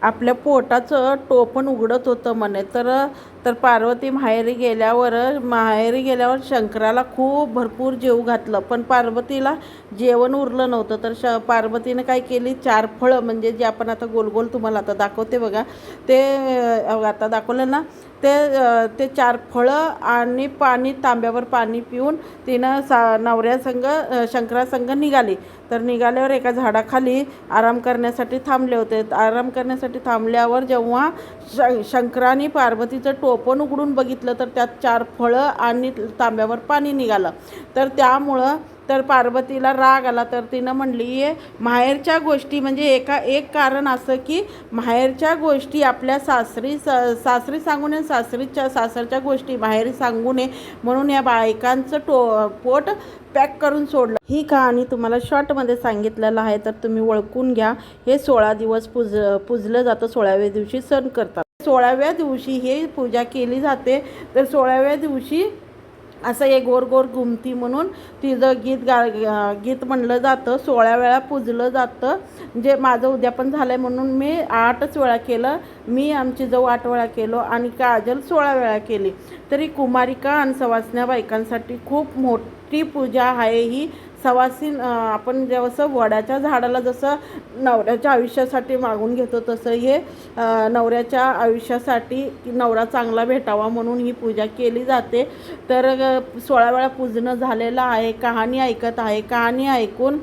आपल्या पोटाचं टोपण उघडत होतं म्हणे. तर तर पार्वती माहेरी गेल्यावर शंकराला खूप भरपूर जेवू घातलं, पण पार्वतीला जेवण उरलं नव्हतं. तर पार्वतीनं काय केली, 4 फळं, म्हणजे जे आपण आता गोल गोल तुम्हाला आता दाखवते बघा, ते आता दाखवलं ना, ते 4 फळं आणि पाणी, तांब्यावर पाणी पिऊन तिनं नवऱ्यासंग शंकरासंग निघाली. तर निघाल्यावर एका झाडाखाली आराम करण्यासाठी थांबले होते. आराम करण्यासाठी थांबल्यावर जेव्हा शंकराने पार्वतीचं टोपण उघडून बघितलं, तर त्यात 4 फळं आणि तांब्यावर पाणी निघालं. तर त्यामुळं तर पार्वतीला राग आला. तर तिनं म्हणली, माहेरच्या गोष्टी, म्हणजे एक कारण असं की माहेरच्या गोष्टी आपल्या सासरी सांगू नये, सासरच्या गोष्टी माहेरी सांगू नये, म्हणून या बायकांचं पोट पॅक करून सोडलं. ही कहाणी तुम्हाला शॉर्टमध्ये सांगितलेलं आहे, तर तुम्ही ओळखून घ्या. हे 16 दिवस पूजलं जातं. 16व्या दिवशी सण करतात. 16व्या दिवशी हे पूजा केली जाते. तर 16व्या दिवशी असं एक गोर गोर घुमती म्हणून तिचं गीत म्हणलं जातं. 16 वेळा पूजलं जातं. म्हणजे माझं उद्यापन झालं आहे म्हणून मी 8च वेळा केलं. मी आमची जाऊ 8 वेळा केलो आणि काजल 16 वेळा केली. तरी कुमारिका आणि सवासण्या बायकांसाठी खूप मोठी पूजा आहे ही. सवासीन आपण जसं वडाच्या झाडाला जसं नवऱ्याच्या आयुष्यासाठी मागून घेतो, तसं हे नवऱ्याच्या आयुष्यासाठी नवरा चांगला भेटावा म्हणून ही पूजा केली जाते. तर 16 वेळा पूजन झालेलं आहे. कहाणी ऐकत आहे. कहाणी ऐकून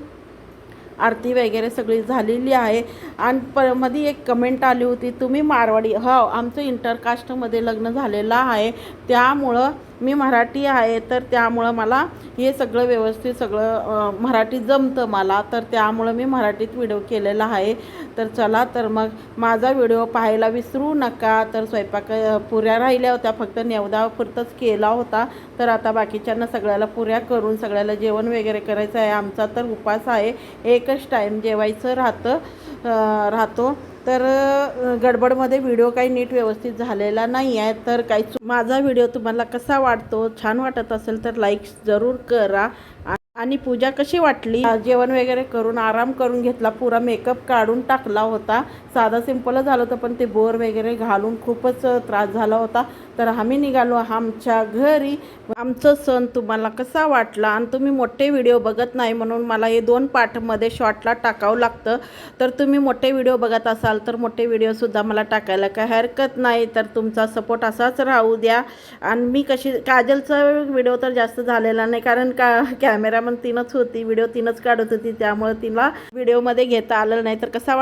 आरती वगैरे सगळी झालेली आहे. आणि मध्ये एक कमेंट आली होती, तुम्ही मारवाडी. हो, आमचं इंटरकास्टमध्ये लग्न झालेलं आहे, त्यामुळं मी मराठी आहे. तर त्यामुळं मला हे सगळं व्यवस्थित सगळं मराठी जमतं मला. तर त्यामुळं मी मराठीत व्हिडिओ केलेला आहे. तर चला, तर मग माझा व्हिडिओ पाहायला विसरू नका. तर स्वयंपाक पुऱ्या राहिल्या होत्या, फक्त नेवदापुरतंच केला होता. तर आता बाकीच्यांना सगळ्याला पुऱ्या करून सगळ्याला जेवण वगैरे करायचं आहे. आमचा तर उपास आहे, एकच टाईम जेवायचं राहतो. तर गडबडमध्ये व्हिडिओ काही नीट व्यवस्थित झालेला नाही आहे. तर माझा व्हिडिओ तुम्हाला कसा वाटतो, छान वाटत असेल तर लाईक जरूर करा. आणि पूजा कशी वाटली, जेवण वगैरे करून आराम करून घेतला, पुरा मेकअप काढून टाकला होता. साधा सिंपल झालं होतं, पण ते बोर वगैरे घालून खूपच त्रास झाला होता. तर आम्ही निघालो आमच्या घरी. आमचं सण तुम्हाला कसा वाटला, आणि तुम्ही मोठे व्हिडिओ बघत नाही म्हणून मला हे 2 पार्टमध्ये शॉर्टला टाकावं लागतं. तर तुम्ही मोठे व्हिडिओ बघत असाल तर मोठे व्हिडिओसुद्धा मला टाकायला काय हरकत नाही. तर तुमचा सपोर्ट असाच राहू द्या. आणि मी काजलचा व्हिडिओ तर जास्त झालेला नाही, कारण कॅमेरामन तिनंच होती, व्हिडिओ तिनंच काढत होती, त्यामुळे तिला व्हिडिओमध्ये घेता आलं नाही. तर कसा वाटतं